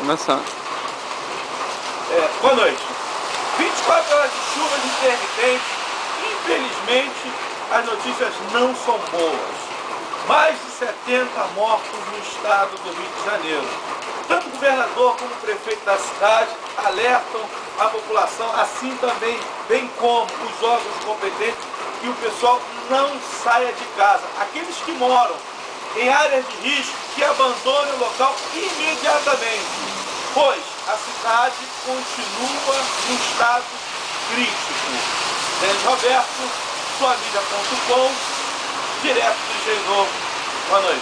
Começando. Boa noite. 24 horas de chuvas intermitentes. Infelizmente, as notícias não são boas. Mais de 70 mortos no estado do Rio de Janeiro. Tanto o governador como o prefeito da cidade alertam a população, assim também, bem como os órgãos competentes, que o pessoal não saia de casa. Aqueles que moram em áreas de risco, que abandonem o local imediatamente, pois a cidade continua em estado crítico. Denis Roberto, suamídia.com, direto do Engenho Novo. Boa noite.